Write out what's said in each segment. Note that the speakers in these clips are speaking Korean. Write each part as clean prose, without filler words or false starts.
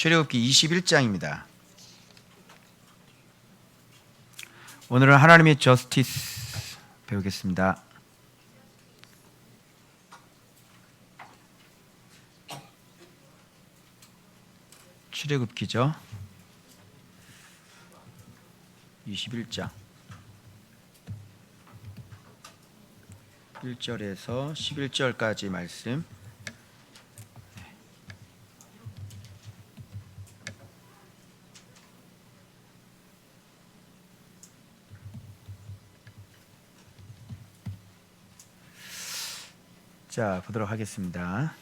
출애굽기 21장입니다. 오늘은 하나님의 저스티스 배우겠습니다. 출애굽기죠. 21장 1절에서 11절까지 말씀. 자, 보도록 하겠습니다.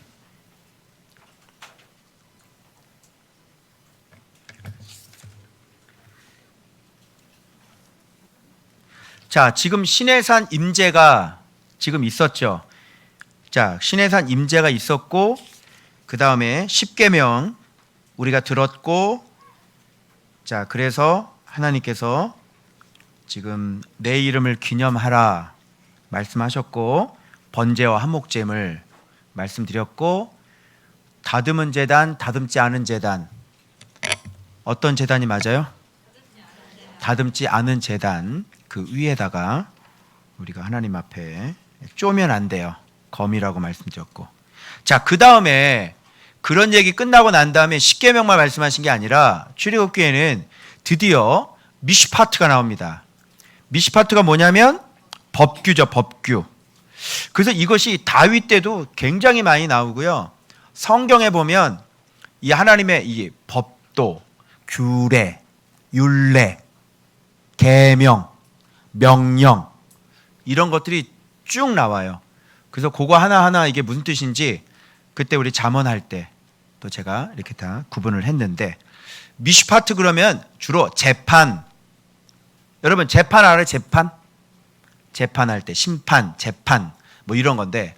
자, 지금 시내산 임재가 지금 있었죠. 자, 시내산 임재가 있었고, 그 다음에 십계명 우리가 들었고, 자, 그래서 하나님께서 지금 내 이름을 기념하라 말씀하셨고, 번제와 한목제물 말씀드렸고, 다듬은 제단, 다듬지 않은 제단. 어떤 제단이 맞아요? 다듬지 않은 제단. 그 위에다가 우리가 하나님 앞에 쪼면 안 돼요. 검이라고 말씀드렸고. 자, 그 다음에 그런 얘기 끝나고 난 다음에 십계명만 말씀하신 게 아니라 출애굽기에는 드디어 미슈파트가 나옵니다. 미슈파트가 뭐냐면 법규죠, 법규. 그래서 이것이 다윗 때도 굉장히 많이 나오고요. 성경에 보면 이 하나님의 이 법도, 규례, 율례, 계명, 명령 이런 것들이 쭉 나와요. 그래서 그거 하나하나 이게 무슨 뜻인지 그때 우리 잠언할 때 또 제가 이렇게 다 구분을 했는데, 미슈파트 그러면 주로 재판. 여러분 재판 알아요? 재판? 재판할 때 심판, 재판 뭐 이런 건데,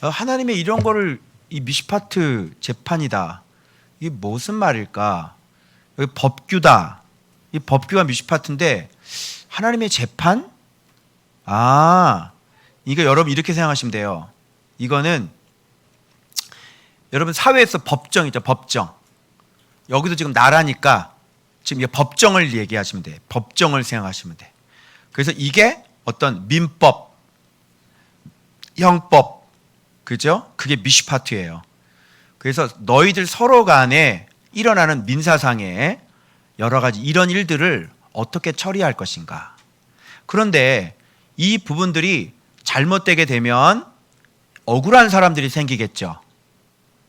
하나님의 이런 거를 이 미슈파트 재판이다. 이게 무슨 말일까? 여기 법규다. 이 법규가 미슈파트인데 하나님의 재판? 이거 여러분 이렇게 생각하시면 돼요. 이거는 여러분 사회에서 법정이죠, 법정. 여기도 지금 나라니까 지금 법정을 얘기하시면 돼. 법정을 생각하시면 돼. 그래서 이게 어떤 민법, 형법, 그죠? 그게 미슈파트예요. 그래서 너희들 서로 간에 일어나는 민사상의 여러 가지 이런 일들을 어떻게 처리할 것인가. 그런데 이 부분들이 잘못되게 되면 억울한 사람들이 생기겠죠.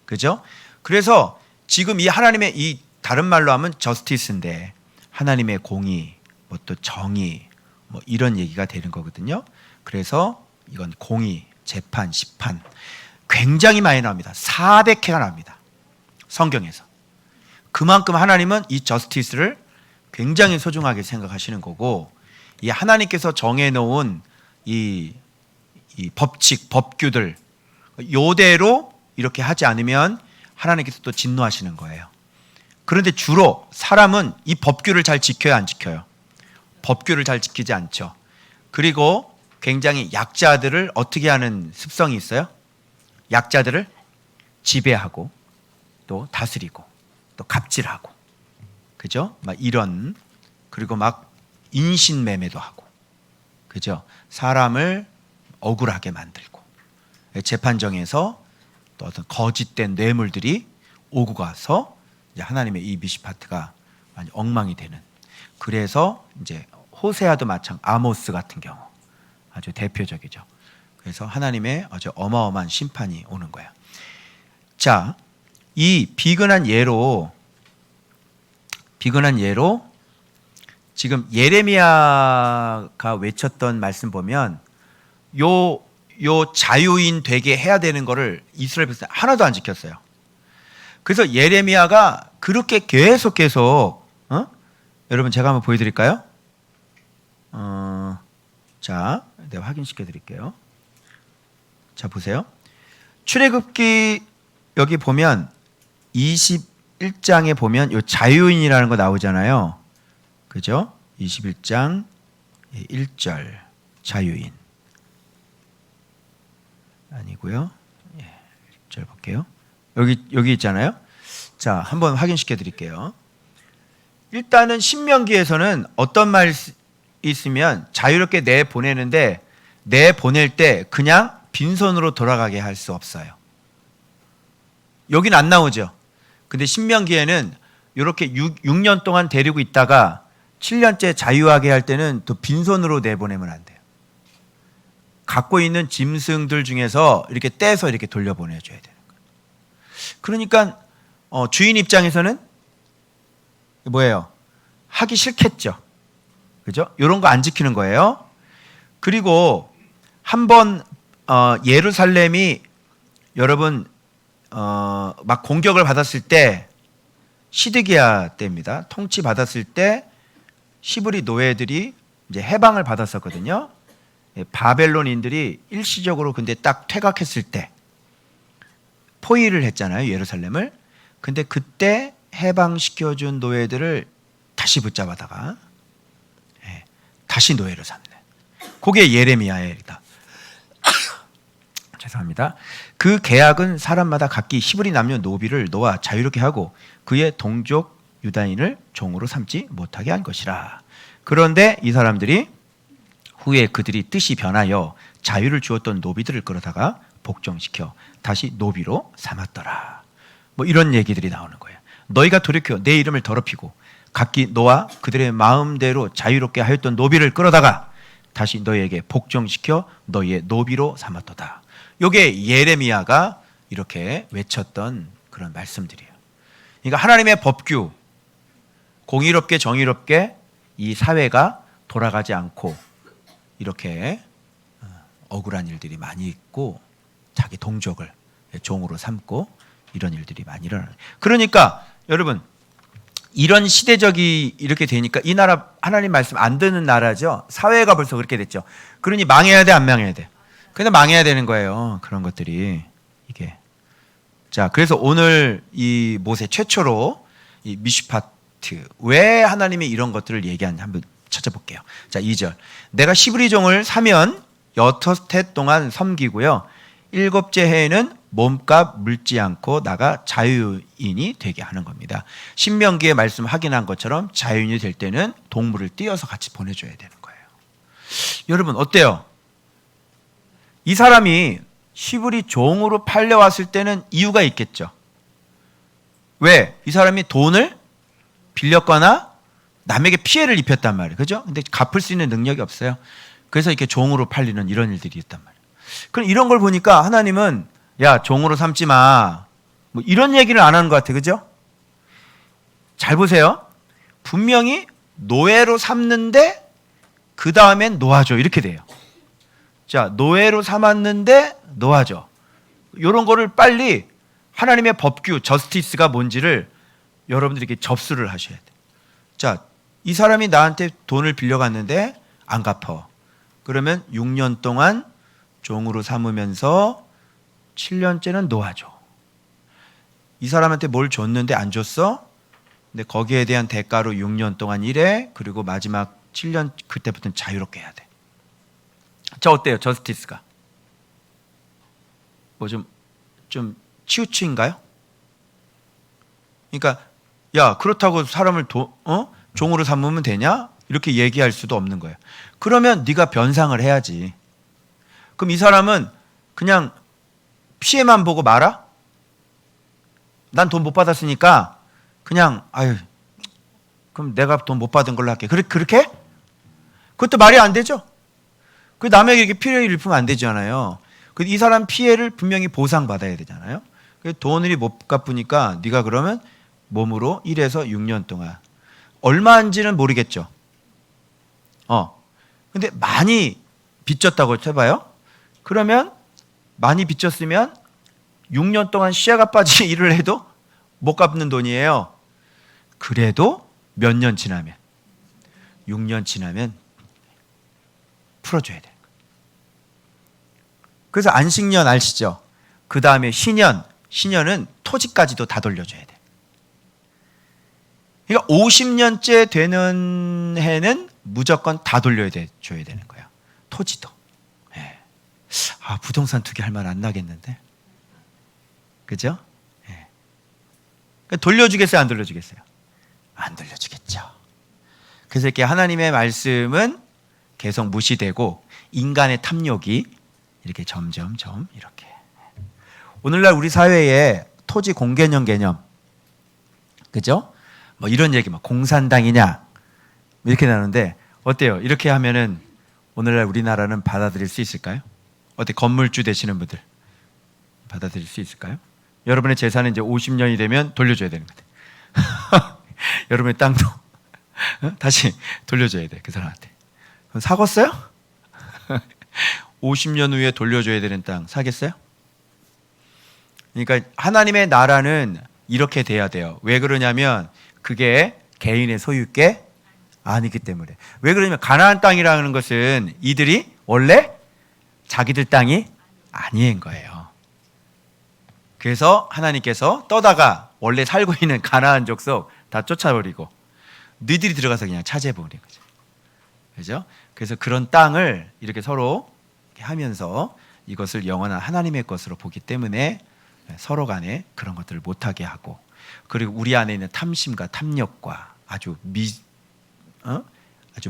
그죠? 그래서 지금 이 하나님의 이 다른 말로 하면 저스티스인데 하나님의 공의, 뭐 또 정의, 뭐 이런 얘기가 되는 거거든요. 그래서 이건 공의, 재판, 심판 굉장히 많이 나옵니다. 400회가 나옵니다. 성경에서. 그만큼 하나님은 이 저스티스를 굉장히 소중하게 생각하시는 거고, 이 하나님께서 정해놓은 이 법칙, 법규들 요대로 이렇게 하지 않으면 하나님께서 또 진노하시는 거예요. 그런데 주로 사람은 이 법규를 잘 지켜야 안 지켜요? 법규를 잘 지키지 않죠. 그리고 굉장히 약자들을 어떻게 하는 습성이 있어요? 약자들을 지배하고 또 다스리고 또 갑질하고, 그죠? 막 이런, 그리고 막 인신매매도 하고, 그죠? 사람을 억울하게 만들고, 재판정에서 또 어떤 거짓된 뇌물들이 오고 가서 이제 하나님의 이 미슈파트가 많이 엉망이 되는. 그래서 이제 호세아도 아모스 같은 경우 아주 대표적이죠. 그래서 하나님의 아주 어마어마한 심판이 오는 거예요. 자, 이 비근한 예로 지금 예레미야가 외쳤던 말씀 보면 요 자유인 되게 해야 되는 거를 이스라엘 백성 하나도 안 지켰어요. 그래서 예레미야가 그렇게 계속 여러분 제가 한번 보여드릴까요? 자, 내가 확인시켜 드릴게요. 자, 보세요. 출애굽기 여기 보면 21장에 보면 요 자유인이라는 거 나오잖아요. 그죠? 21장 1절 자유인 아니고요. 1절 볼게요. 여기 있잖아요. 자, 한번 확인시켜 드릴게요. 일단은 신명기에서는 어떤 말이 있으면 자유롭게 내보내는데 내보낼 때 그냥 빈손으로 돌아가게 할 수 없어요. 여긴 안 나오죠. 근데 신명기에는 이렇게 6년 동안 데리고 있다가 7년째 자유하게 할 때는 또 빈손으로 내보내면 안 돼요. 갖고 있는 짐승들 중에서 이렇게 떼서 이렇게 돌려보내줘야 되는 거예요. 그러니까 주인 입장에서는 뭐예요? 하기 싫겠죠. 그죠? 이런 거 안 지키는 거예요. 그리고 한번 예루살렘이 여러분 막 공격을 받았을 때 시드기야 때입니다. 통치 받았을 때 시브리 노예들이 이제 해방을 받았었거든요. 바벨론인들이 일시적으로 근데 딱 퇴각했을 때 포위를 했잖아요, 예루살렘을. 근데 그때 해방시켜준 노예들을 다시 붙잡아다가 다시 노예로 삼는. 그게 예레미야입니다. 죄송합니다. 그 계약은 사람마다 각기 히브리 남녀 노비를 놓아 자유롭게 하고 그의 동족 유다인을 종으로 삼지 못하게 한 것이라. 그런데 이 사람들이 후에 그들이 뜻이 변하여 자유를 주었던 노비들을 끌어다가 복종시켜 다시 노비로 삼았더라. 뭐 이런 얘기들이 나오는 거예요. 너희가 돌이켜 내 이름을 더럽히고 각기 너와 그들의 마음대로 자유롭게 하였던 노비를 끌어다가 다시 너희에게 복종시켜 너희의 노비로 삼았도다. 이게 예레미야가 이렇게 외쳤던 그런 말씀들이에요. 그러니까 하나님의 법규, 공의롭게 정의롭게 이 사회가 돌아가지 않고 이렇게 억울한 일들이 많이 있고 자기 동족을 종으로 삼고 이런 일들이 많이 일어나요. 그러니까 여러분 이런 시대적이 이렇게 되니까 이 나라 하나님 말씀 안 듣는 나라죠. 사회가 벌써 그렇게 됐죠. 그러니 망해야 돼, 안 망해야 돼? 근데 망해야 되는 거예요. 그런 것들이 이게. 자, 그래서 오늘 이 모세 최초로 이 미슈파트 왜 하나님이 이런 것들을 얘기하는지 한번 찾아볼게요. 자, 2절. 내가 시브리 종을 사면 6해 동안 섬기고요. 7째 해에는 몸값 물지 않고 나가 자유인이 되게 하는 겁니다. 신명기의 말씀 확인한 것처럼 자유인이 될 때는 동물을 띄어서 같이 보내줘야 되는 거예요. 여러분 어때요? 이 사람이 시브리 종으로 팔려왔을 때는 이유가 있겠죠. 왜? 이 사람이 돈을 빌렸거나 남에게 피해를 입혔단 말이에요. 그죠? 근데 갚을 수 있는 능력이 없어요. 그래서 이렇게 종으로 팔리는 이런 일들이 있단 말이에요. 그럼 이런 걸 보니까 하나님은 야, 종으로 삼지 마. 뭐 이런 얘기를 안 하는 것 같아요. 그죠? 잘 보세요. 분명히 노예로 삼는데 그 다음엔 놓아줘. 이렇게 돼요. 자, 노예로 삼았는데 놓아줘. 이런 거를 빨리 하나님의 법규, 저스티스가 뭔지를 여러분들이 이렇게 접수를 하셔야 돼요. 자, 이 사람이 나한테 돈을 빌려갔는데 안 갚아. 그러면 6년 동안 종으로 삼으면서 7년째는 놓아줘. 이 사람한테 뭘 줬는데 안 줬어? 근데 거기에 대한 대가로 6년 동안 일해. 그리고 마지막 7년 그때부터는 자유롭게 해야 돼. 자, 어때요? 저스티스가. 뭐 좀 치우치인가요? 그러니까 야, 그렇다고 사람을 종으로 삼으면 되냐? 이렇게 얘기할 수도 없는 거예요. 그러면 네가 변상을 해야지. 그럼 이 사람은 그냥 피해만 보고 말아? 난 돈 못 받았으니까 그냥 아유 그럼 내가 돈 못 받은 걸로 할게. 그렇게? 그것도 말이 안 되죠. 그 남에게 이렇게 피해를 입으면 안 되잖아요. 이 사람 피해를 분명히 보상받아야 되잖아요. 돈을 못 갚으니까 네가 그러면 몸으로 1에서 6년 동안 얼마인지는 모르겠죠. 근데 많이 빚졌다고 해봐요. 그러면 많이 빚졌으면 6년 동안 시야가 빠지게 일을 해도 못 갚는 돈이에요. 그래도 몇 년 지나면 6년 지나면 풀어줘야 돼요. 그래서 안식년 아시죠? 그 다음에 신년은 토지까지도 다 돌려줘야 돼. 그러니까 50년째 되는 해는 무조건 다 돌려줘야 되는 거야. 토지도. 예. 아, 부동산 투기 할 말 안 나겠는데? 그죠? 예. 돌려주겠어요, 안 돌려주겠어요? 안 돌려주겠죠. 그래서 이렇게 하나님의 말씀은 계속 무시되고 인간의 탐욕이 이렇게 점점점 이렇게. 오늘날 우리 사회에 토지 공개념 개념, 그죠? 뭐 이런 얘기, 막 공산당이냐 이렇게 나오는데 어때요? 이렇게 하면은 오늘날 우리나라는 받아들일 수 있을까요? 어때, 건물주 되시는 분들 받아들일 수 있을까요? 여러분의 재산은 이제 50년이 되면 돌려줘야 되는 거예요. 여러분의 땅도 다시 돌려줘야 돼, 그 사람한테. 그럼 사겠어요? 50년 후에 돌려줘야 되는 땅 사겠어요? 그러니까 하나님의 나라는 이렇게 돼야 돼요. 왜 그러냐면 그게 개인의 소유게 아니기 때문에. 왜 그러냐면 가나안 땅이라는 것은 이들이 원래 자기들 땅이 아닌 거예요. 그래서 하나님께서 떠다가 원래 살고 있는 가나안 족속 다 쫓아버리고 너희들이 들어가서 그냥 차지해버린 거죠. 그죠? 그래서 그런 땅을 이렇게 서로 하면서 이것을 영원한 하나님의 것으로 보기 때문에 서로 간에 그런 것들을 못하게 하고, 그리고 우리 안에 있는 탐심과 탐욕과 아주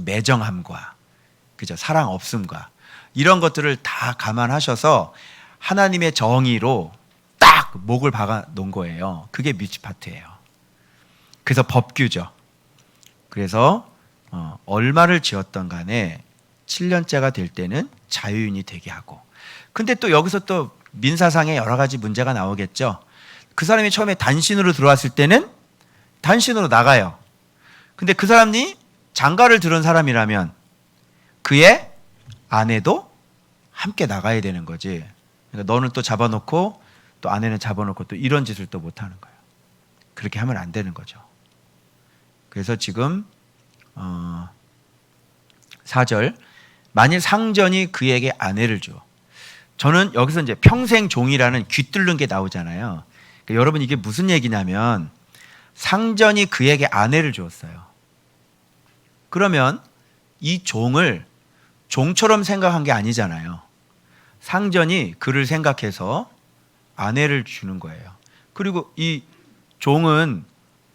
매정함과, 그죠? 사랑 없음과 이런 것들을 다 감안하셔서 하나님의 정의로 딱 목을 박아 놓은 거예요. 그게 미츠파트예요. 그래서 법규죠. 그래서 얼마를 지었던 간에 7년째가 될 때는 자유인이 되게 하고. 근데 또 여기서 또 민사상에 여러 가지 문제가 나오겠죠. 그 사람이 처음에 단신으로 들어왔을 때는 단신으로 나가요. 근데 그 사람이 장가를 들은 사람이라면 그의 아내도 함께 나가야 되는 거지. 그러니까 너는 또 잡아놓고 또 아내는 잡아놓고 또 이런 짓을 또 못하는 거예요. 그렇게 하면 안 되는 거죠. 그래서 지금 4절, 만일 상전이 그에게 아내를 줘. 저는 여기서 이제 평생 종이라는 귀뚫는 게 나오잖아요. 그러니까 여러분 이게 무슨 얘기냐면 상전이 그에게 아내를 주었어요. 그러면 이 종을 종처럼 생각한 게 아니잖아요. 상전이 그를 생각해서 아내를 주는 거예요. 그리고 이 종은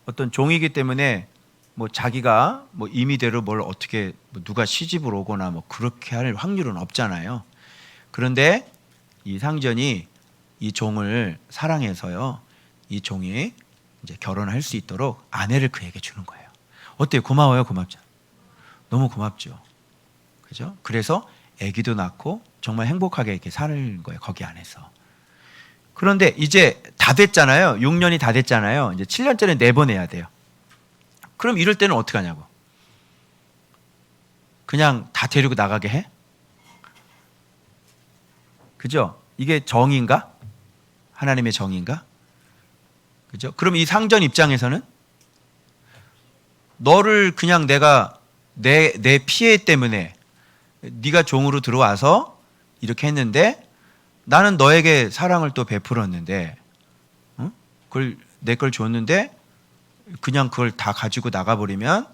어떤 종이기 때문에 뭐 자기가 뭐 임의대로 뭘 어떻게 뭐 누가 시집을 오거나 뭐 그렇게 할 확률은 없잖아요. 그런데 이 상전이 이 종을 사랑해서요, 이 종이 이제 결혼할 수 있도록 아내를 그에게 주는 거예요. 어때요? 고마워요? 고맙죠? 너무 고맙죠. 그죠? 그래서 아기도 낳고 정말 행복하게 이렇게 사는 거예요, 거기 안에서. 그런데 이제 다 됐잖아요. 6년이 다 됐잖아요. 이제 7년째는 내보내야 돼요. 그럼 이럴 때는 어떻게 하냐고. 그냥 다 데리고 나가게 해? 그죠? 이게 정인가? 하나님의 정인가? 그죠? 그럼 이 상전 입장에서는 너를 그냥 내가 내 피해 때문에 네가 종으로 들어와서 이렇게 했는데 나는 너에게 사랑을 또 베풀었는데, 그걸 내 걸 줬는데 그냥 그걸 다 가지고 나가버리면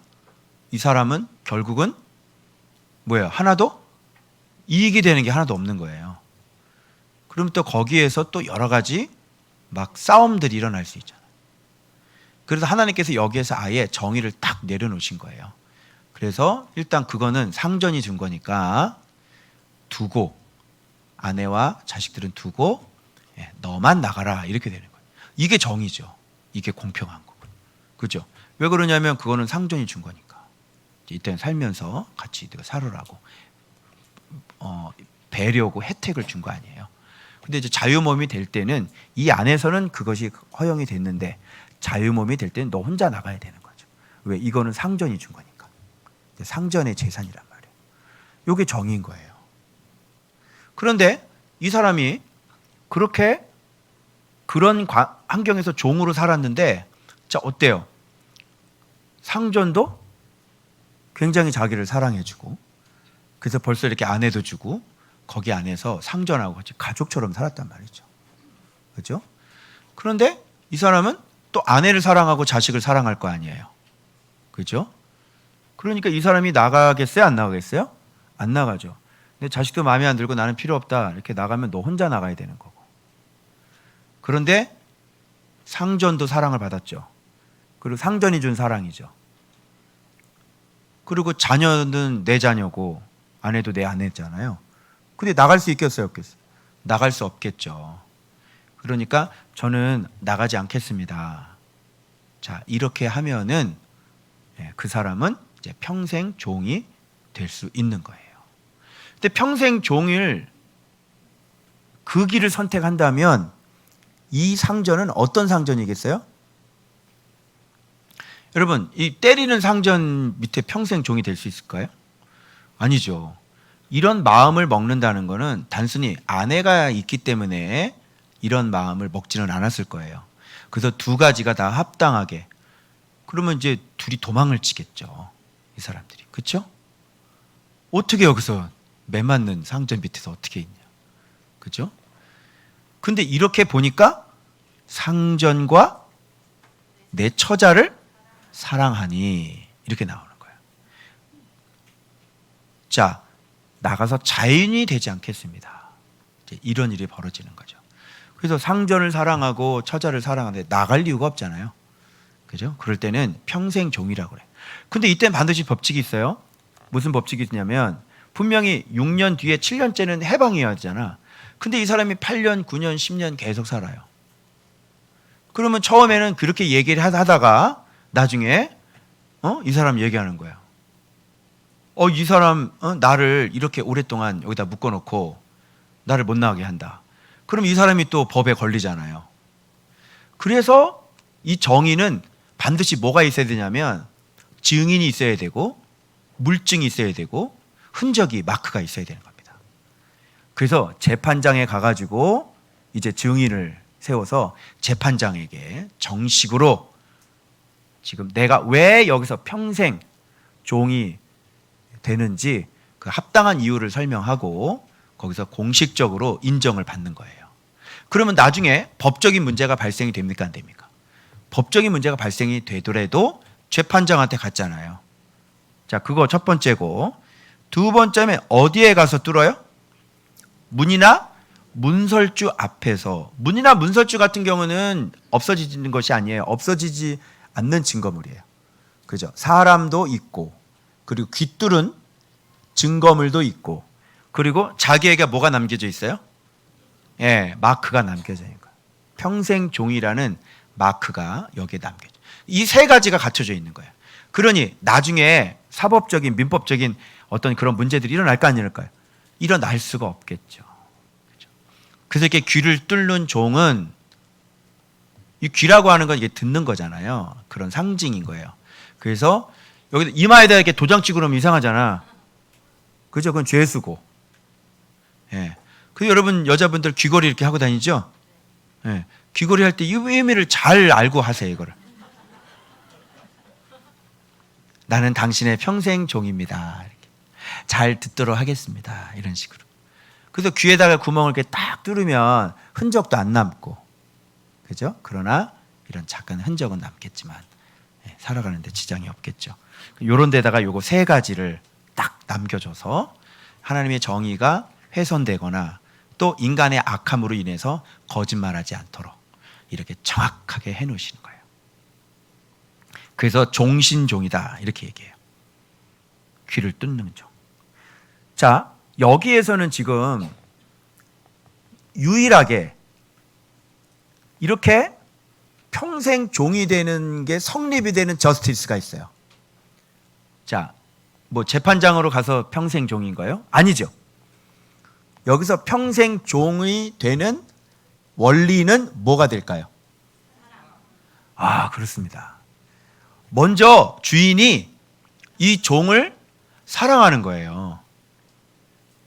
이 사람은 결국은 뭐예요? 하나도 이익이 되는 게 하나도 없는 거예요. 그럼 또 거기에서 또 여러 가지 막 싸움들이 일어날 수 있잖아요. 그래서 하나님께서 여기에서 아예 정의를 딱 내려놓으신 거예요. 그래서 일단 그거는 상전이 준 거니까 두고, 아내와 자식들은 두고 너만 나가라, 이렇게 되는 거예요. 이게 정의죠. 이게 공평한 거고. 그죠? 왜 그러냐면 그거는 상전이 준 거니까. 이때는 살면서 같이 살으라고 배려고 혜택을 준 거 아니에요. 근데 이제 자유몸이 될 때는 이 안에서는 그것이 허용이 됐는데 자유몸이 될 때는 너 혼자 나가야 되는 거죠. 왜? 이거는 상전이 준 거니까. 상전의 재산이란 말이에요. 이게 정의인 거예요. 그런데 이 사람이 그렇게 그런 환경에서 종으로 살았는데, 자, 어때요? 상전도 굉장히 자기를 사랑해주고, 그래서 벌써 이렇게 아내도 주고, 거기 안에서 상전하고 같이 가족처럼 살았단 말이죠. 그렇죠? 그런데 이 사람은 또 아내를 사랑하고 자식을 사랑할 거 아니에요. 그렇죠? 그러니까 이 사람이 나가겠어요? 안 나가겠어요? 안 나가죠. 근데 자식도 마음에 안 들고 나는 필요 없다, 이렇게 나가면 너 혼자 나가야 되는 거고. 그런데 상전도 사랑을 받았죠. 그리고 상전이 준 사랑이죠. 그리고 자녀는 내 자녀고 아내도 내 아내잖아요. 근데 나갈 수 있겠어요, 없겠어요? 나갈 수 없겠죠. 그러니까 저는 나가지 않겠습니다. 자, 이렇게 하면은 그 사람은 이제 평생 종이 될 수 있는 거예요. 근데 평생 종일 그 길을 선택한다면 이 상전은 어떤 상전이겠어요? 여러분, 이 때리는 상전 밑에 평생 종이 될 수 있을까요? 아니죠. 이런 마음을 먹는다는 것은 단순히 아내가 있기 때문에 이런 마음을 먹지는 않았을 거예요. 그래서 두 가지가 다 합당하게. 그러면 이제 둘이 도망을 치겠죠. 이 사람들이. 그렇죠? 어떻게 여기서 매 맞는 상전 밑에서 어떻게 있냐. 그렇죠? 근데 이렇게 보니까 상전과 내 처자를 사랑하니 이렇게 나오는 거예요. 자, 나가서 자인이 되지 않겠습니다. 이제 이런 일이 벌어지는 거죠. 그래서 상전을 사랑하고 처자를 사랑하는데 나갈 이유가 없잖아요. 그죠? 그럴 때는 평생 종이라고 그래. 근데 이때는 반드시 법칙이 있어요. 무슨 법칙이 있냐면 분명히 6년 뒤에 7년째는 해방이어야 하잖아. 근데 이 사람이 8년, 9년, 10년 계속 살아요. 그러면 처음에는 그렇게 얘기를 하다가 나중에 이 사람 얘기하는 거예요. 이 사람 나를 이렇게 오랫동안 여기다 묶어놓고 나를 못 나가게 한다. 그럼 이 사람이 또 법에 걸리잖아요. 그래서 이 정의는 반드시 뭐가 있어야 되냐면 증인이 있어야 되고 물증이 있어야 되고 흔적이 마크가 있어야 되는 겁니다. 그래서 재판장에 가가지고 이제 증인을 세워서 재판장에게 정식으로 지금 내가 왜 여기서 평생 종이 되는지 그 합당한 이유를 설명하고 거기서 공식적으로 인정을 받는 거예요. 그러면 나중에 법적인 문제가 발생이 됩니까? 안 됩니까? 법적인 문제가 발생이 되더라도 재판장한테 갔잖아요. 자, 그거 첫 번째고, 두 번째는 어디에 가서 뚫어요? 문이나 문설주 앞에서. 문이나 문설주 같은 경우는 없어지는 것이 아니에요. 없어지지 않는 증거물이에요. 그죠? 사람도 있고, 그리고 귓뚫은 증거물도 있고, 그리고 자기에게 뭐가 남겨져 있어요? 예, 마크가 남겨져 있는 거예요. 평생 종이라는 마크가 여기에 남겨져. 이 세 가지가 갖춰져 있는 거예요. 그러니 나중에 사법적인, 민법적인 어떤 그런 문제들이 일어날까 안 일어날까요? 일어날 수가 없겠죠. 그렇죠? 그래서 이렇게 귀를 뚫는 종은 이 귀라고 하는 건 이게 듣는 거잖아요. 그런 상징인 거예요. 그래서 여기 이마에다 이렇게 도장 찍고 그러면 이상하잖아. 그죠? 그건 죄수고. 예. 그 여러분 여자분들 귀걸이 이렇게 하고 다니죠? 예. 귀걸이 할 때 이 의미를 잘 알고 하세요, 이거를. 나는 당신의 평생 종입니다. 이렇게. 잘 듣도록 하겠습니다. 이런 식으로. 그래서 귀에다가 구멍을 이렇게 딱 뚫으면 흔적도 안 남고, 그죠? 그러나 이런 작은 흔적은 남겠지만 살아가는데 지장이 없겠죠. 이런 데다가 요거 세 가지를 딱 남겨줘서 하나님의 정의가 훼손되거나 또 인간의 악함으로 인해서 거짓말하지 않도록 이렇게 정확하게 해놓으시는 거예요. 그래서 종신종이다 이렇게 얘기해요. 귀를 뚫는 종. 자, 여기에서는 지금 유일하게 이렇게 평생 종이 되는 게 성립이 되는 저스티스가 있어요. 자, 뭐 재판장으로 가서 평생 종인가요? 아니죠. 여기서 평생 종이 되는 원리는 뭐가 될까요? 아, 그렇습니다. 먼저 주인이 이 종을 사랑하는 거예요.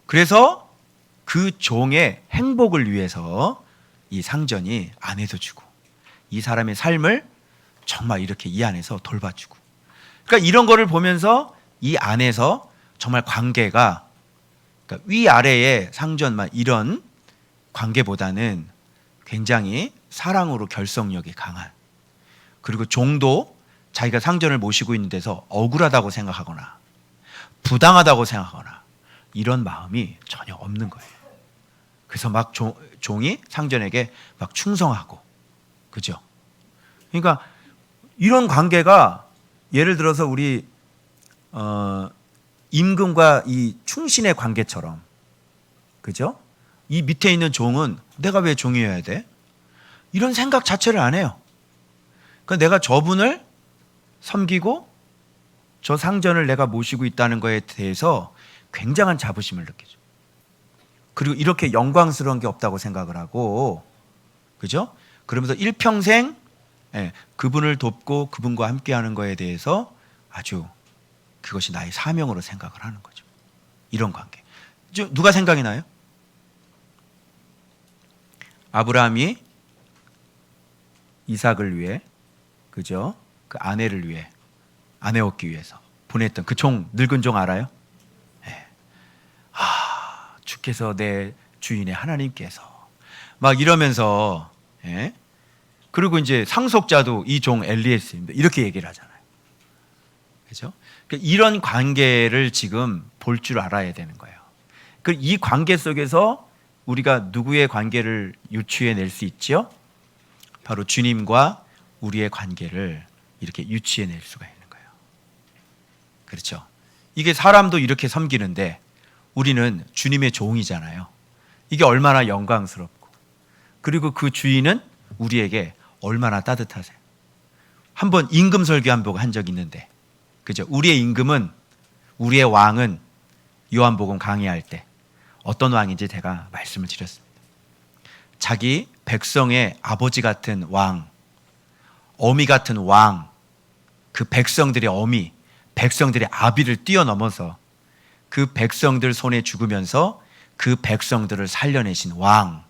그래서 그 종의 행복을 위해서 이 상전이 아내도 주고 이 사람의 삶을 정말 이렇게 이 안에서 돌봐주고, 그러니까 이런 거를 보면서 이 안에서 정말 관계가, 그러니까 위아래의 상전만 이런 관계보다는 굉장히 사랑으로 결속력이 강한, 그리고 종도 자기가 상전을 모시고 있는 데서 억울하다고 생각하거나 부당하다고 생각하거나 이런 마음이 전혀 없는 거예요. 그래서 막 종이 상전에게 막 충성하고, 그죠? 그러니까 이런 관계가 예를 들어서 우리 임금과 이 충신의 관계처럼, 그죠? 이 밑에 있는 종은 내가 왜 종이어야 돼? 이런 생각 자체를 안 해요. 그러니까 내가 저분을 섬기고 저 상전을 내가 모시고 있다는 거에 대해서 굉장한 자부심을 느끼죠. 그리고 이렇게 영광스러운 게 없다고 생각을 하고, 그죠? 그러면서 일평생 그분을 돕고 그분과 함께하는 거에 대해서 아주 그것이 나의 사명으로 생각을 하는 거죠. 이런 관계. 누가 생각이 나요? 아브라함이 이삭을 위해, 그죠? 그 아내를 위해, 아내 얻기 위해서 보냈던 그 종, 늙은 종 알아요? 네. 주께서 내 주인의 하나님께서 막 이러면서, 그리고 이제 상속자도 이 종 엘리에스입니다. 이렇게 얘기를 하잖아요. 그죠? 그러니까 이런 관계를 지금 볼 줄 알아야 되는 거예요. 이 관계 속에서 우리가 누구의 관계를 유추해낼 수 있죠? 바로 주님과 우리의 관계를 이렇게 유추해낼 수가 있는 거예요. 그렇죠? 이게 사람도 이렇게 섬기는데 우리는 주님의 종이잖아요. 이게 얼마나 영광스럽고, 그리고 그 주인은 우리에게 얼마나 따뜻하세요. 한번 임금 설교 한 적이 있는데, 그죠? 우리의 임금은, 우리의 왕은 요한복음 강의할 때 어떤 왕인지 제가 말씀을 드렸습니다. 자기 백성의 아버지 같은 왕, 어미 같은 왕, 그 백성들의 어미, 백성들의 아비를 뛰어넘어서 그 백성들 손에 죽으면서 그 백성들을 살려내신 왕,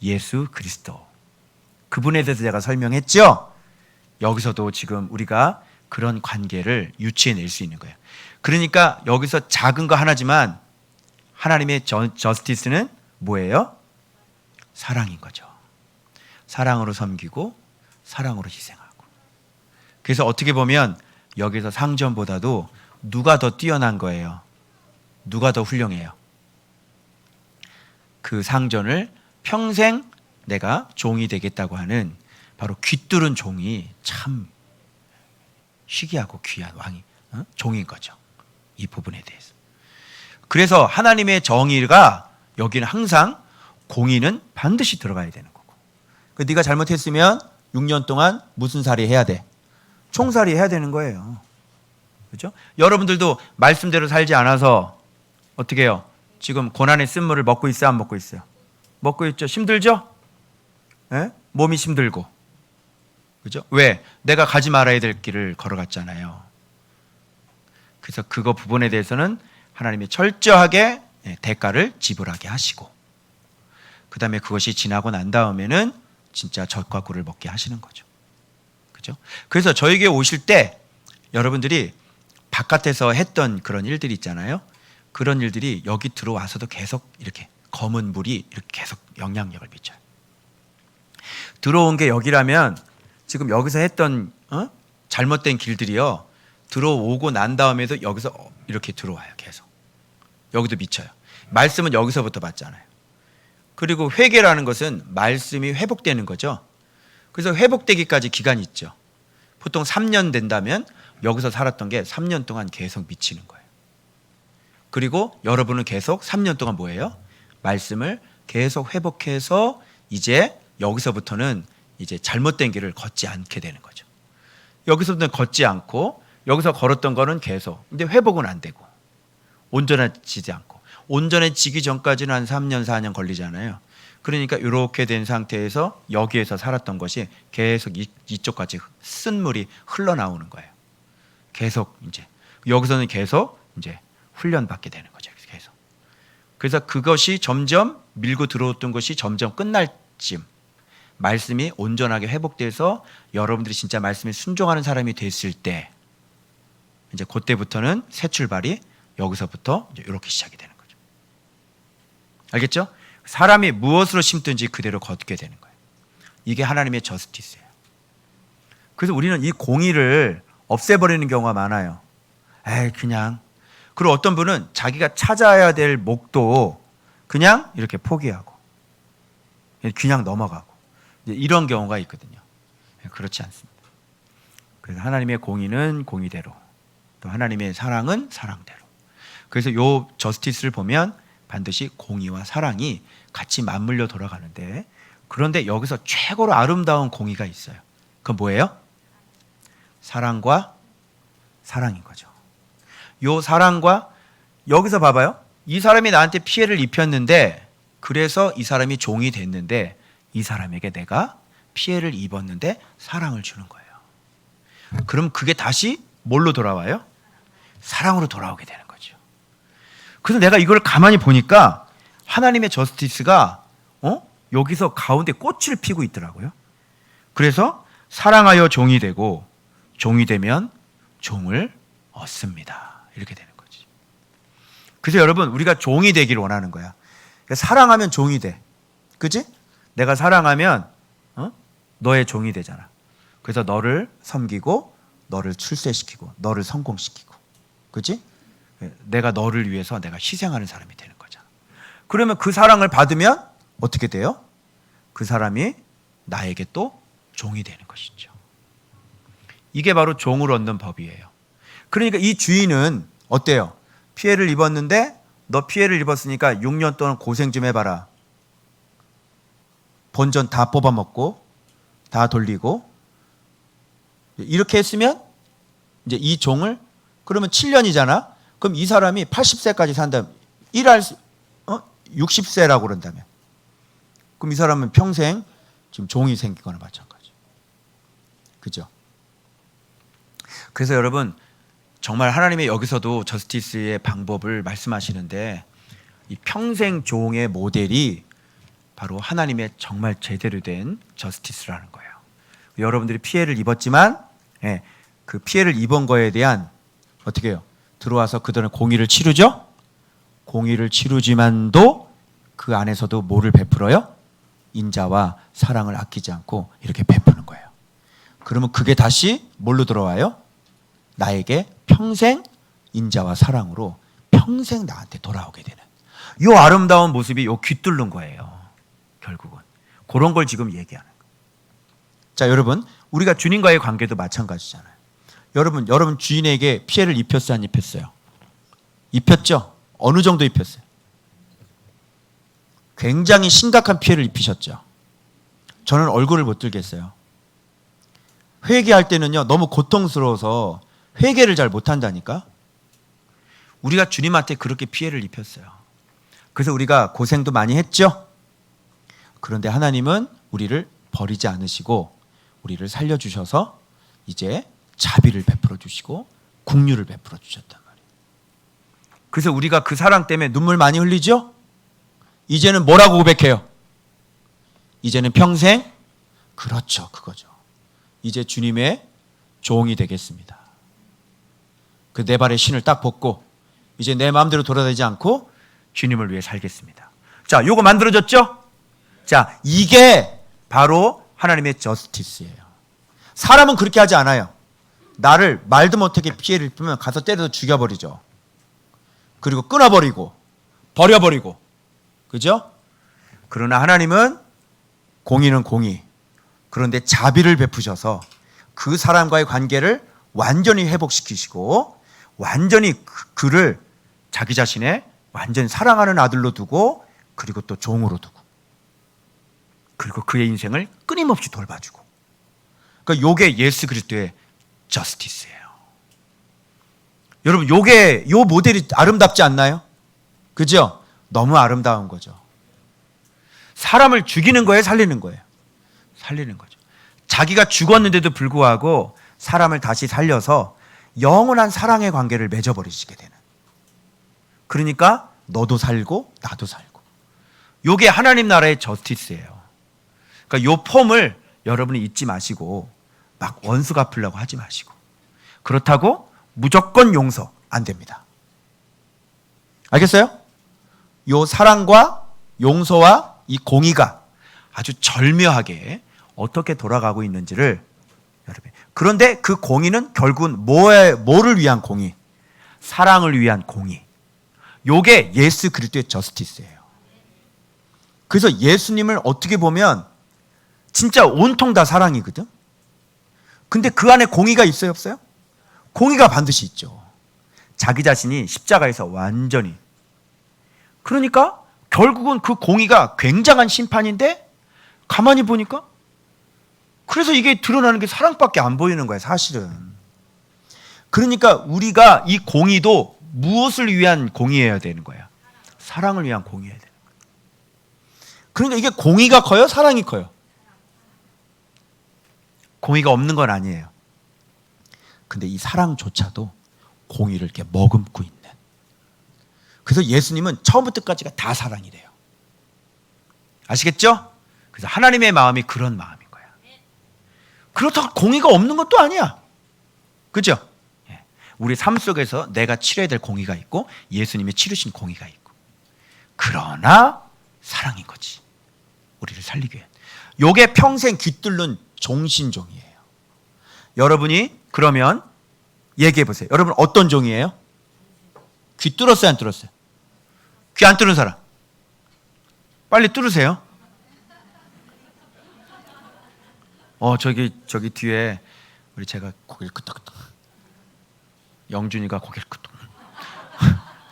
예수 그리스도. 그분에 대해서 제가 설명했죠? 여기서도 지금 우리가 그런 관계를 유추해낼 수 있는 거예요. 그러니까 여기서 작은 거 하나지만 하나님의 저스티스는 뭐예요? 사랑인 거죠. 사랑으로 섬기고 사랑으로 희생하고. 그래서 어떻게 보면 여기서 상전보다도 누가 더 뛰어난 거예요? 누가 더 훌륭해요? 그 상전을 평생 내가 종이 되겠다고 하는 바로 귀뚫은 종이 참 희귀하고 귀한 왕이 종인 거죠. 이 부분에 대해서. 그래서 하나님의 정의가 여기는 항상 공의는 반드시 들어가야 되는 거고. 네가 잘못했으면 6년 동안 무슨 살이 해야 돼? 총살이 해야 되는 거예요. 그렇죠? 여러분들도 말씀대로 살지 않아서 어떻게 해요? 지금 고난의 쓴물을 먹고 있어요? 안 먹고 있어요? 먹고 있죠. 힘들죠? 몸이 힘들고. 그죠? 왜? 내가 가지 말아야 될 길을 걸어갔잖아요. 그래서 그거 부분에 대해서는 하나님이 철저하게 대가를 지불하게 하시고, 그 다음에 그것이 지나고 난 다음에는 진짜 젖과 꿀을 먹게 하시는 거죠. 그죠? 그래서 저에게 오실 때 여러분들이 바깥에서 했던 그런 일들이 있잖아요. 그런 일들이 여기 들어와서도 계속 이렇게 검은 물이 이렇게 계속 영향력을 미쳐요. 들어온 게 여기라면 지금 여기서 했던 잘못된 길들이요, 들어오고 난 다음에도 여기서 이렇게 들어와요. 계속 여기도 미쳐요. 말씀은 여기서부터 받잖아요. 그리고 회개라는 것은 말씀이 회복되는 거죠. 그래서 회복되기까지 기간이 있죠. 보통 3년 된다면 여기서 살았던 게 3년 동안 계속 미치는 거예요. 그리고 여러분은 계속 3년 동안 뭐예요? 말씀을 계속 회복해서 이제 여기서부터는 이제 잘못된 길을 걷지 않게 되는 거죠. 여기서부터는 걷지 않고 여기서 걸었던 거는 계속 근데 회복은 안 되고 온전해지지 않고, 온전해지기 전까지는 한 3년 4년 걸리잖아요. 그러니까 이렇게 된 상태에서 여기에서 살았던 것이 계속 이쪽까지 쓴물이 흘러나오는 거예요. 계속 이제 여기서는 계속 이제 훈련받게 되는 거죠. 계속. 그래서 그것이 점점 밀고 들어왔던 것이 점점 끝날 쯤 말씀이 온전하게 회복돼서 여러분들이 진짜 말씀에 순종하는 사람이 됐을 때, 이제 그때부터는 새 출발이 여기서부터 이제 이렇게 시작이 되는 거죠. 알겠죠? 사람이 무엇으로 심든지 그대로 걷게 되는 거예요. 이게 하나님의 저스티스예요. 그래서 우리는 이 공의를 없애버리는 경우가 많아요. 그냥. 그리고 어떤 분은 자기가 찾아야 될 목도 그냥 이렇게 포기하고 그냥 넘어가고 이런 경우가 있거든요. 그렇지 않습니다. 그래서 하나님의 공의는 공의대로, 또 하나님의 사랑은 사랑대로. 그래서 요 저스티스를 보면 반드시 공의와 사랑이 같이 맞물려 돌아가는데, 그런데 여기서 최고로 아름다운 공의가 있어요. 그건 뭐예요? 사랑과 사랑인 거죠. 요 사랑과, 여기서 봐봐요. 이 사람이 나한테 피해를 입혔는데, 그래서 이 사람이 종이 됐는데, 이 사람에게 내가 피해를 입었는데 사랑을 주는 거예요. 그럼 그게 다시 뭘로 돌아와요? 사랑으로 돌아오게 되는 거죠. 그래서 내가 이걸 가만히 보니까 하나님의 저스티스가 여기서 가운데 꽃을 피고 있더라고요. 그래서 사랑하여 종이 되고 종이 되면 종을 얻습니다. 이렇게 되는 거지. 그래서 여러분, 우리가 종이 되기를 원하는 거야. 그러니까 사랑하면 종이 돼. 그치? 내가 사랑하면 너의 종이 되잖아. 그래서 너를 섬기고 너를 출세시키고 너를 성공시키고, 그치? 내가 너를 위해서 내가 희생하는 사람이 되는 거잖아. 그러면 그 사랑을 받으면 어떻게 돼요? 그 사람이 나에게 또 종이 되는 것이죠. 이게 바로 종을 얻는 법이에요. 그러니까 이 주인은 어때요? 피해를 입었는데, 너 피해를 입었으니까 6년 동안 고생 좀 해봐라. 본전 다 뽑아먹고 다 돌리고, 이렇게 했으면 이제 이 종을, 그러면 7년이잖아. 그럼 이 사람이 80세까지 산다면, 60세라고 그런다면, 그럼 이 사람은 평생 지금 종이 생기거나 마찬가지. 그죠? 그래서 여러분, 정말 하나님의 여기서도 저스티스의 방법을 말씀하시는데, 이 평생 종의 모델이 바로 하나님의 정말 제대로 된 저스티스라는 거예요. 여러분들이 피해를 입었지만, 그 피해를 입은 거에 대한, 어떻게 해요? 들어와서 그들은 공의를 치르죠? 공의를 치르지만도 그 안에서도 뭐를 베풀어요? 인자와 사랑을 아끼지 않고 이렇게 베푸는 거예요. 그러면 그게 다시 뭘로 들어와요? 나에게 평생 인자와 사랑으로 평생 나한테 돌아오게 되는, 이 아름다운 모습이 요 귀뚫는 거예요. 결국은 그런 걸 지금 얘기하는 거예요. 자, 여러분, 우리가 주님과의 관계도 마찬가지잖아요. 여러분 주인에게 피해를 입혔어요, 안 입혔어요? 입혔죠? 어느 정도 입혔어요? 굉장히 심각한 피해를 입히셨죠. 저는 얼굴을 못 들겠어요. 회개할 때는요, 너무 고통스러워서 회개를 잘 못한다니까. 우리가 주님한테 그렇게 피해를 입혔어요. 그래서 우리가 고생도 많이 했죠. 그런데 하나님은 우리를 버리지 않으시고 우리를 살려주셔서 이제 자비를 베풀어 주시고 긍휼을 베풀어 주셨단 말이에요. 그래서 우리가 그 사랑 때문에 눈물 많이 흘리죠. 이제는 뭐라고 고백해요? 이제는 평생, 그렇죠, 그거죠. 이제 주님의 종이 되겠습니다. 그 내 발에 신을 딱 벗고 이제 내 마음대로 돌아다니지 않고 주님을 위해 살겠습니다. 자, 요거 만들어졌죠? 자, 이게 바로 하나님의 저스티스예요. 사람은 그렇게 하지 않아요. 나를 말도 못하게 피해를 입으면 가서 때려서 죽여버리죠. 그리고 끊어버리고 버려버리고, 그죠? 그러나 하나님은 공의는 공의, 그런데 자비를 베푸셔서 그 사람과의 관계를 완전히 회복시키시고 완전히 그를 자기 자신의 완전히 사랑하는 아들로 두고, 그리고 또 종으로 두고, 그리고 그의 인생을 끊임없이 돌봐주고. 그러니까 요게 예수 그리스도의 저스티스예요. 여러분, 요 모델이 아름답지 않나요? 그죠? 너무 아름다운 거죠. 사람을 죽이는 거예요, 살리는 거예요? 살리는 거죠. 자기가 죽었는데도 불구하고 사람을 다시 살려서 영원한 사랑의 관계를 맺어버리시게 되는. 그러니까 너도 살고 나도 살고. 요게 하나님 나라의 저스티스예요. 그러니까 요 폼을 여러분이 잊지 마시고 막 원수 갚으려고 하지 마시고, 그렇다고 무조건 용서 안 됩니다. 알겠어요? 요 사랑과 용서와 이 공의가 아주 절묘하게 어떻게 돌아가고 있는지를 여러분. 그런데 그 공의는 결국은 뭐를 위한 공의? 사랑을 위한 공의. 요게 예수 그리스도의 저스티스예요. 그래서 예수님을 어떻게 보면 진짜 온통 다 사랑이거든. 근데 그 안에 공의가 있어요, 없어요? 공의가 반드시 있죠. 자기 자신이 십자가에서 완전히. 그러니까 결국은 그 공의가 굉장한 심판인데 가만히 보니까 그래서 이게 드러나는 게 사랑밖에 안 보이는 거예요, 사실은. 그러니까 우리가 이 공의도 무엇을 위한 공의여야 되는 거야? 사랑을 위한 공의여야 되는 거야. 그러니까 이게 공의가 커요? 사랑이 커요? 공의가 없는 건 아니에요. 근데 이 사랑조차도 공의를 이렇게 머금고 있는. 그래서 예수님은 처음부터 끝까지가 다 사랑이래요. 아시겠죠? 그래서 하나님의 마음이 그런 마음인 거야. 그렇다고 공의가 없는 것도 아니야. 그죠? 우리 삶 속에서 내가 치러야 될 공의가 있고 예수님이 치르신 공의가 있고. 그러나 사랑인 거지. 우리를 살리기 위해. 요게 평생 깃들른 종신종이에요. 여러분이 그러면 얘기해 보세요. 여러분 어떤 종이에요? 귀 뚫었어요, 안 뚫었어요? 귀 안 뚫은 사람 빨리 뚫으세요. 저기 뒤에 우리 제가 고개를 끄덕끄덕, 영준이가 고개를 끄덕.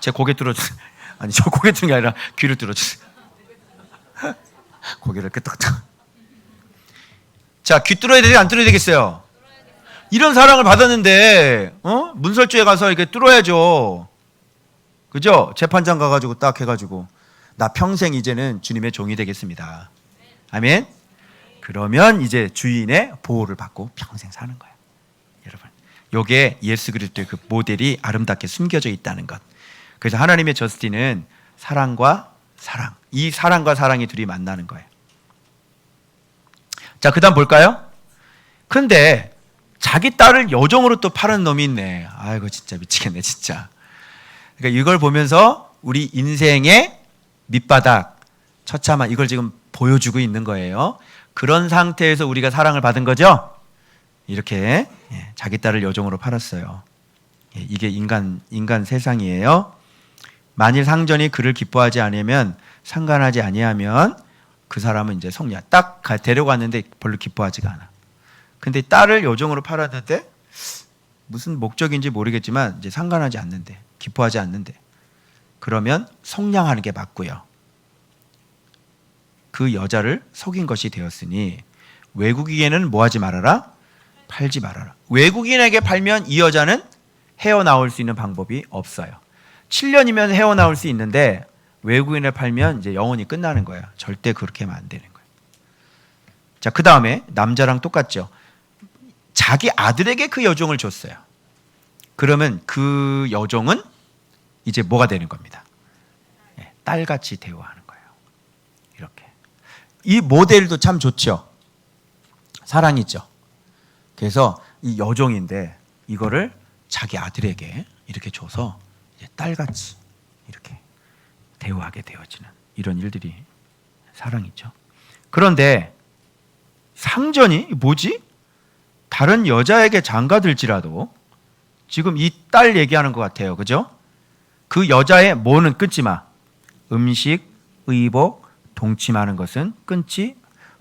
제 고개 뚫어주세요. 아니, 저 고개 뚫는 게 아니라 귀를 뚫어주세요. 고개를 끄덕끄덕. 자, 귀 뚫어야 되지 안 뚫어야 되겠어요? 이런 사랑을 받았는데 문설주에 가서 이렇게 뚫어야죠. 그죠? 재판장 가가지고 딱 해가지고 나 평생 이제는 주님의 종이 되겠습니다. 아멘. 그러면 이제 주인의 보호를 받고 평생 사는 거야. 여러분, 요게 예수 그리스도의 그 모델이 아름답게 숨겨져 있다는 것. 그래서 하나님의 저스티는 사랑과 사랑, 이 사랑과 사랑이 둘이 만나는 거예요. 자, 그 다음 볼까요? 근데 자기 딸을 여종으로 또 파는 놈이 있네. 아이고 진짜 미치겠네 진짜. 그러니까 이걸 보면서 우리 인생의 밑바닥, 처참한 이걸 지금 보여주고 있는 거예요. 그런 상태에서 우리가 사랑을 받은 거죠. 이렇게 자기 딸을 여종으로 팔았어요. 이게 인간 세상이에요. 만일 상전이 그를 기뻐하지 않으면, 상관하지 아니하면 그 사람은 이제 성녀 딱 데려갔는데 별로 기뻐하지가 않아. 근데 딸을 여종으로 팔았는데 무슨 목적인지 모르겠지만 이제 상관하지 않는데, 기뻐하지 않는데, 그러면 속량하는 게 맞고요. 그 여자를 속인 것이 되었으니 외국인에게는 뭐하지 말아라? 팔지 말아라. 외국인에게 팔면 이 여자는 헤어나올 수 있는 방법이 없어요. 7년이면 헤어나올 수 있는데 외국인을 팔면 이제 영원히 끝나는 거예요. 절대 그렇게 하면 안 되는 거예요. 자, 그 다음에 남자랑 똑같죠. 자기 아들에게 그 여종을 줬어요. 그러면 그 여종은 이제 뭐가 되는 겁니다. 딸같이 대우하는 거예요. 이렇게. 이 모델도 참 좋죠. 사랑이죠. 그래서 이 여종인데 이거를 자기 아들에게 이렇게 줘서 이제 딸같이 이렇게 대우하게 되어지는 이런 일들이 사랑이죠. 그런데 상전이 뭐지? 다른 여자에게 장가들지라도, 지금 이 딸 얘기하는 것 같아요. 그죠? 그 여자의 뭐는 끊지 마. 음식, 의복, 동침하는 것은 끊지.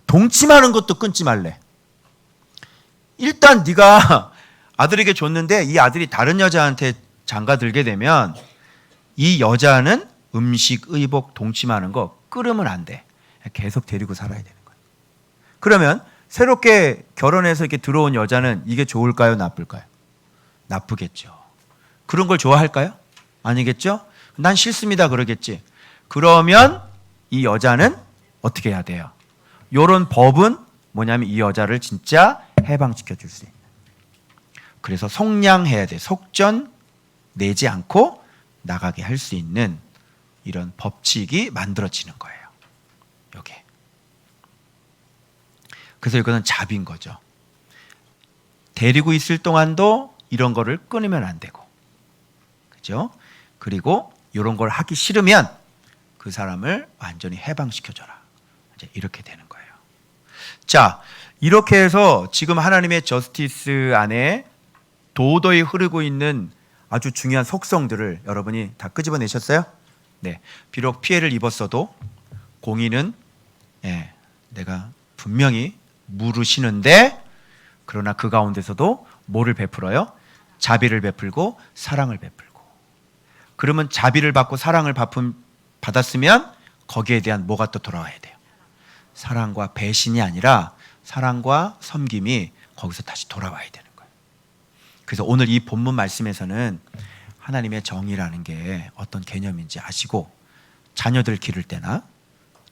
동침하는 것도 끊지 말래. 일단 네가 아들에게 줬는데 이 아들이 다른 여자한테 장가들게 되면 이 여자는 음식, 의복, 동침하는 거 끊으면 안 돼. 계속 데리고 살아야 되는 거예요. 그러면 새롭게 결혼해서 이렇게 들어온 여자는 이게 좋을까요? 나쁠까요? 나쁘겠죠. 그런 걸 좋아할까요? 아니겠죠? 난 싫습니다 그러겠지. 그러면 이 여자는 어떻게 해야 돼요? 이런 법은 뭐냐면 이 여자를 진짜 해방시켜 줄 수 있는. 그래서 속량해야 돼. 속전 내지 않고 나가게 할 수 있는 이런 법칙이 만들어지는 거예요. 요게. 그래서 이거는 잡인 거죠. 데리고 있을 동안도 이런 거를 끊으면 안 되고, 그죠? 그리고 이런 걸 하기 싫으면 그 사람을 완전히 해방시켜줘라. 이제 이렇게 되는 거예요. 자, 이렇게 해서 지금 하나님의 저스티스 안에 도도히 흐르고 있는 아주 중요한 속성들을 여러분이 다 끄집어내셨어요? 네. 비록 피해를 입었어도 공의는 내가 분명히 물으시는데 그러나 그 가운데서도 뭐를 베풀어요? 자비를 베풀고 사랑을 베풀고. 그러면 자비를 받고 사랑을 받았으면 거기에 대한 뭐가 또 돌아와야 돼요? 사랑과 배신이 아니라 사랑과 섬김이 거기서 다시 돌아와야 되는 거예요. 그래서 오늘 이 본문 말씀에서는 하나님의 정의라는 게 어떤 개념인지 아시고, 자녀들 기를 때나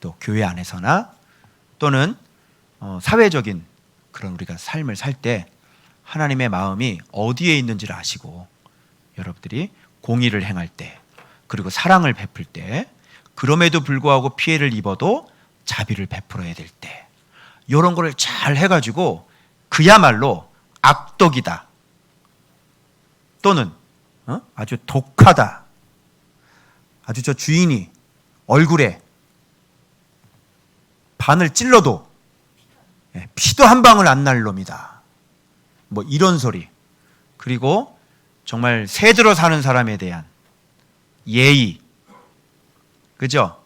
또 교회 안에서나 또는 사회적인 그런 우리가 삶을 살 때 하나님의 마음이 어디에 있는지를 아시고, 여러분들이 공의를 행할 때 그리고 사랑을 베풀 때, 그럼에도 불구하고 피해를 입어도 자비를 베풀어야 될 때, 이런 거를 잘 해가지고 그야말로 악독이다 또는 아주 독하다, 아주 저 주인이 얼굴에 반을 찔러도 피도 한 방울 안 날 놈이다, 뭐 이런 소리. 그리고 정말 새들어 사는 사람에 대한 예의, 그죠?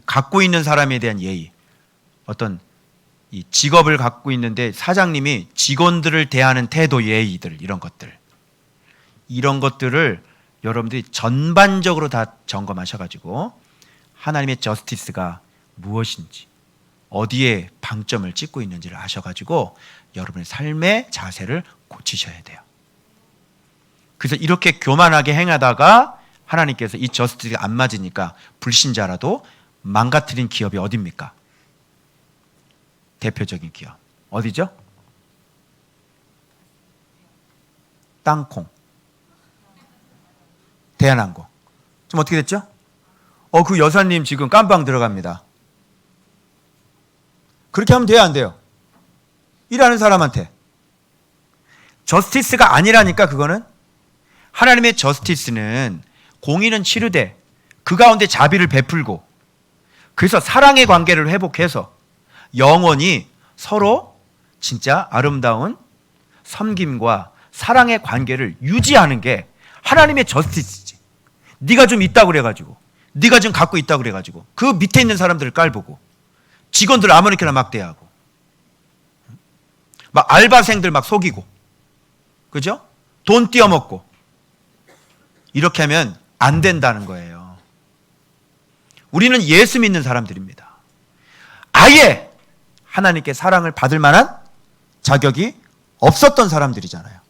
갖고 있는 사람에 대한 예의, 어떤 이 직업을 갖고 있는데 사장님이 직원들을 대하는 태도, 예의들, 이런 것들을 여러분들이 전반적으로 다 점검하셔가지고 하나님의 저스티스가 무엇인지, 어디에 방점을 찍고 있는지를 아셔가지고 여러분의 삶의 자세를 고치셔야 돼요. 그래서 이렇게 교만하게 행하다가 하나님께서 이 저스티스가 안 맞으니까 불신자라도 망가뜨린 기업이 어디입니까? 대표적인 기업 어디죠? 땅콩, 대한항공. 지금 어떻게 됐죠? 그 여사님 지금 깜빵 들어갑니다. 그렇게 하면 돼요, 안 돼요? 일하는 사람한테. 저스티스가 아니라니까. 그거는 하나님의 저스티스는 공의는 치르되 그 가운데 자비를 베풀고, 그래서 사랑의 관계를 회복해서 영원히 서로 진짜 아름다운 섬김과 사랑의 관계를 유지하는 게 하나님의 저스티스지. 네가 좀 있다고 그래가지고, 네가 좀 갖고 있다고 그래가지고 그 밑에 있는 사람들을 깔보고, 직원들 아무렇게나 막 대하고, 막 알바생들 막 속이고, 그죠? 돈 띄어먹고, 이렇게 하면 안 된다는 거예요. 우리는 예수 믿는 사람들입니다. 아예 하나님께 사랑을 받을 만한 자격이 없었던 사람들이잖아요.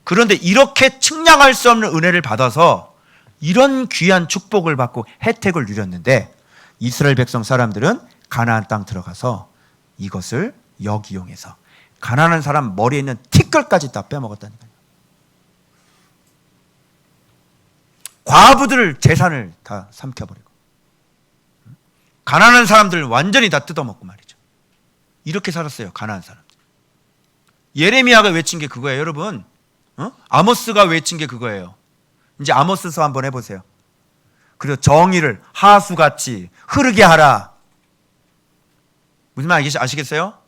그런데 이렇게 측량할 수 없는 은혜를 받아서 이런 귀한 축복을 받고 혜택을 누렸는데, 이스라엘 백성 사람들은 가나안 땅 들어가서 이것을 역이용해서 가난한 사람 머리에 있는 티끌까지 다 빼먹었다는 거예요. 과부들 재산을 다 삼켜버리고, 가난한 사람들 완전히 다 뜯어먹고 말이죠. 이렇게 살았어요, 가난한 사람들. 예레미야가 외친 게 그거예요, 여러분. 아모스가 외친 게 그거예요. 이제 아모스서 한번 해보세요. 그리고 정의를 하수같이 흐르게 하라. 무슨 말 아시겠어요?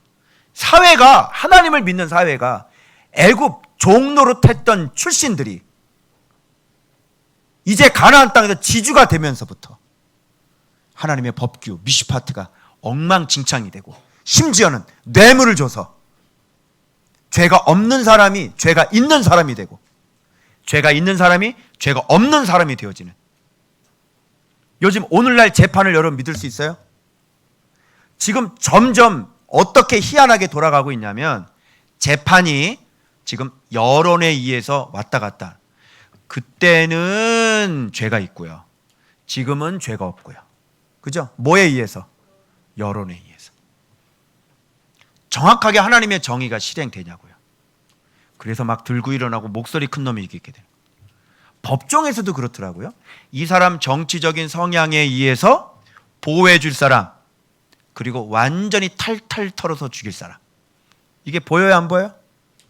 사회가, 하나님을 믿는 사회가 애굽 종노릇했던 출신들이 이제 가나안 땅에서 지주가 되면서부터 하나님의 법규, 미슈파트가 엉망진창이 되고, 심지어는 뇌물을 줘서 죄가 없는 사람이 죄가 있는 사람이 되고, 죄가 있는 사람이 죄가 없는 사람이 되어지는, 요즘 오늘날 재판을 여러분 믿을 수 있어요? 지금 점점 어떻게 희한하게 돌아가고 있냐면, 재판이 지금 여론에 의해서 왔다 갔다. 그때는 죄가 있고요, 지금은 죄가 없고요. 그죠? 뭐에 의해서? 여론에 의해서. 정확하게 하나님의 정의가 실행되냐고요. 그래서 막 들고 일어나고 목소리 큰 놈이 이기게 돼요. 법정에서도 그렇더라고요. 이 사람 정치적인 성향에 의해서 보호해 줄 사람, 그리고 완전히 탈탈 털어서 죽일 사람. 이게 보여요, 안 보여요?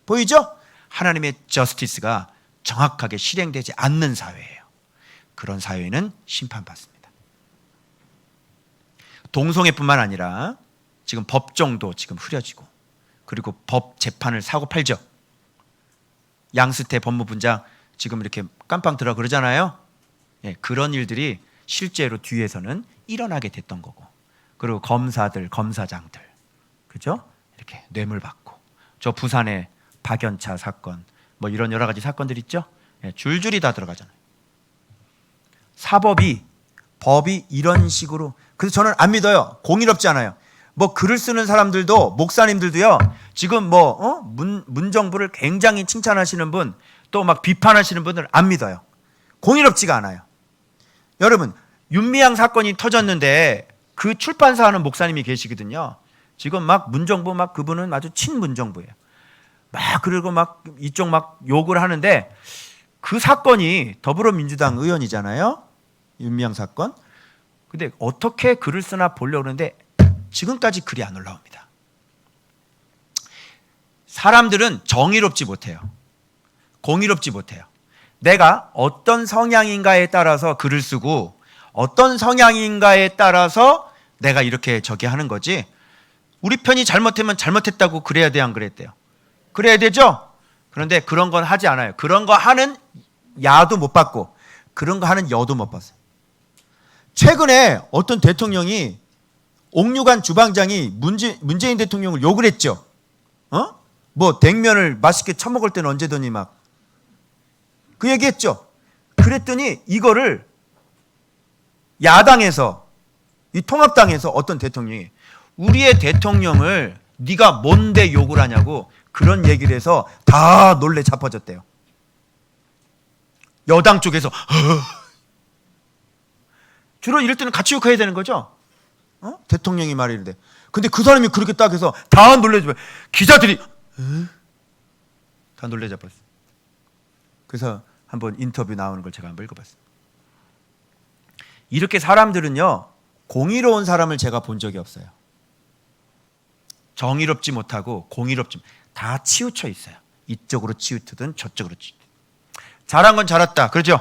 보이죠? 하나님의 저스티스가 정확하게 실행되지 않는 사회예요. 그런 사회는 심판받습니다. 동성애뿐만 아니라 지금 법정도 지금 흐려지고, 그리고 법 재판을 사고 팔죠. 양스태 법무분장 지금 이렇게 깜빵 들어 그러잖아요. 예, 그런 일들이 실제로 뒤에서는 일어나게 됐던 거고, 그리고 검사들, 검사장들, 그죠? 이렇게 뇌물 받고 저 부산의 박연차 사건, 뭐 이런 여러 가지 사건들 있죠. 예, 줄줄이 다 들어가잖아요. 법이 이런 식으로. 그래서 저는 안 믿어요. 공의롭지 않아요. 뭐 글을 쓰는 사람들도, 목사님들도요, 지금 문정부를 굉장히 칭찬하시는 분, 또 막 비판하시는 분들 안 믿어요. 공의롭지가 않아요. 여러분, 윤미향 사건이 터졌는데 그 출판사 하는 목사님이 계시거든요. 지금 막 문정부, 막 그분은 아주 친문정부예요. 막 그리고 막 이쪽 막 욕을 하는데, 그 사건이 더불어민주당 의원이잖아요. 윤미향 사건. 근데 어떻게 글을 쓰나 보려고 하는데 지금까지 글이 안 올라옵니다. 사람들은 정의롭지 못해요. 공의롭지 못해요. 내가 어떤 성향인가에 따라서 글을 쓰고 어떤 성향인가에 따라서 내가 이렇게 저기 하는 거지, 우리 편이 잘못하면 잘못했다고 그래야 돼, 안 그랬대요? 그래야 되죠? 그런데 그런 건 하지 않아요. 그런 거 하는 야도 못 받고 그런 거 하는 여도 못 봤어요. 최근에 어떤 대통령이, 옥류관 주방장이 문재인 대통령을 욕을 했죠. 뭐 냉면을 맛있게 처먹을 때는 언제더니 막 그 얘기했죠. 그랬더니 이거를 야당에서, 이 통합당에서 어떤 대통령이 우리의 대통령을 네가 뭔데 욕을 하냐고 그런 얘기를 해서 다 놀래 자빠졌대요. 여당 쪽에서 주로 이럴 때는 같이 욕해야 되는 거죠. 대통령이 말이는데. 근데 그 사람이 그렇게 딱 해서 다 놀래져. 기자들이 다 놀래져 버렸어요. 그래서 한번 인터뷰 나오는 걸 제가 한번 읽어봤어요. 이렇게 사람들은요, 공의로운 사람을 제가 본 적이 없어요. 정의롭지 못하고 공의롭지, 다 치우쳐 있어요. 이쪽으로 치우치든 저쪽으로 치우치든. 잘한 건 잘했다, 그렇죠?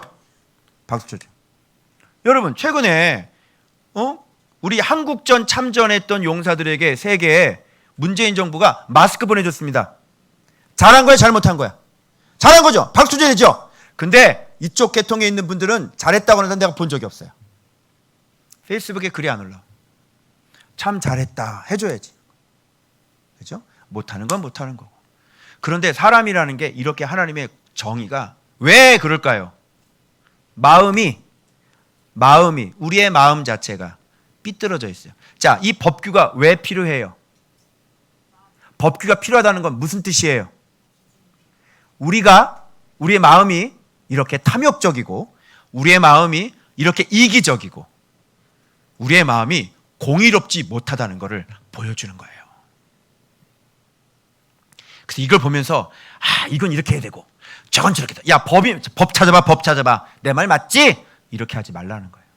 박수 쳐줘. 여러분, 최근에 우리 한국전 참전했던 용사들에게 세계에 문재인 정부가 마스크 보내줬습니다. 잘한 거야, 잘못한 거야? 잘한 거죠. 박수 쳐야죠. 근데 이쪽 계통에 있는 분들은 잘했다고 하는 사람 내가 본 적이 없어요. 페이스북에 글이 안 올라. 참 잘했다 해줘야지. 그렇죠? 못하는 건 못하는 거고. 그런데 사람이라는 게 이렇게 하나님의 정의가 왜 그럴까요? 마음이 우리의 마음 자체가 삐뚤어져 있어요. 자, 이 법규가 왜 필요해요? 법규가 필요하다는 건 무슨 뜻이에요? 우리의 마음이 이렇게 탐욕적이고, 우리의 마음이 이렇게 이기적이고, 우리의 마음이 공의롭지 못하다는 것을 보여주는 거예요. 그래서 이걸 보면서 이건 이렇게 해야 되고 저건 저렇게 돼. 야, 법 찾아봐. 내 말 맞지? 이렇게 하지 말라는 거예요.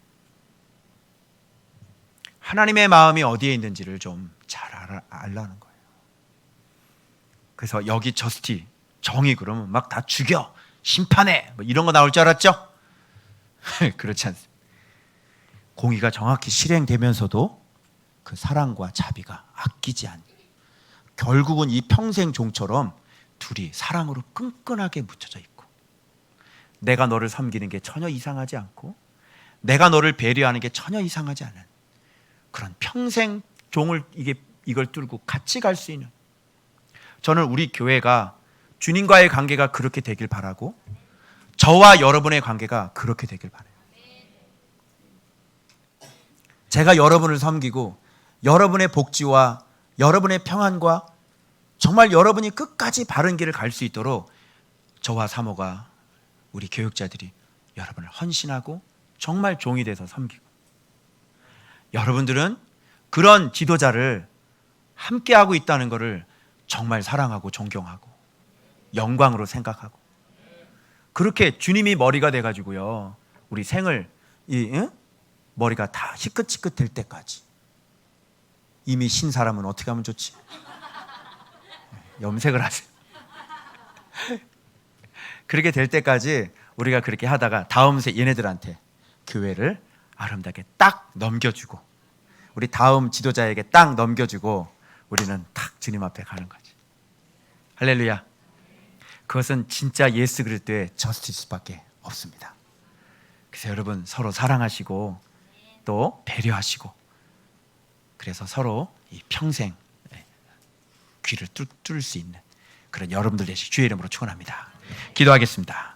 하나님의 마음이 어디에 있는지를 좀 잘 알라는 거예요. 그래서 여기 저스티, 정의 그러면 막 다 죽여, 심판해, 뭐 이런 거 나올 줄 알았죠? 그렇지 않습니다. 공의가 정확히 실행되면서도 그 사랑과 자비가 아끼지 않는, 결국은 이 평생 종처럼 둘이 사랑으로 끈끈하게 묻혀져 있고, 내가 너를 섬기는 게 전혀 이상하지 않고 내가 너를 배려하는 게 전혀 이상하지 않은 그런 평생 종을 이걸 뚫고 같이 갈 수 있는, 저는 우리 교회가 주님과의 관계가 그렇게 되길 바라고, 저와 여러분의 관계가 그렇게 되길 바라요. 제가 여러분을 섬기고 여러분의 복지와 여러분의 평안과 정말 여러분이 끝까지 바른 길을 갈 수 있도록 저와 사모가, 우리 교육자들이 여러분을 헌신하고 정말 종이 돼서 섬기고, 여러분들은 그런 지도자를 함께하고 있다는 것을 정말 사랑하고 존경하고 영광으로 생각하고, 그렇게 주님이 머리가 돼가지고요, 우리 생을 머리가 다 희끗희끗 될 때까지, 이미 신 사람은 어떻게 하면 좋지? 염색을 하세요. 그렇게 될 때까지 우리가 그렇게 하다가 다음 세 얘네들한테 교회를 아름답게 딱 넘겨주고, 우리 다음 지도자에게 딱 넘겨주고 우리는 탁 주님 앞에 가는 거지. 할렐루야. 그것은 진짜 예수 그리스도의 저스티스밖에 없습니다. 그래서 여러분, 서로 사랑하시고 또 배려하시고, 그래서 서로 이 평생 귀를 뚫을 수 있는 그런 여러분들 되시 주의 이름으로 축원합니다. 기도하겠습니다.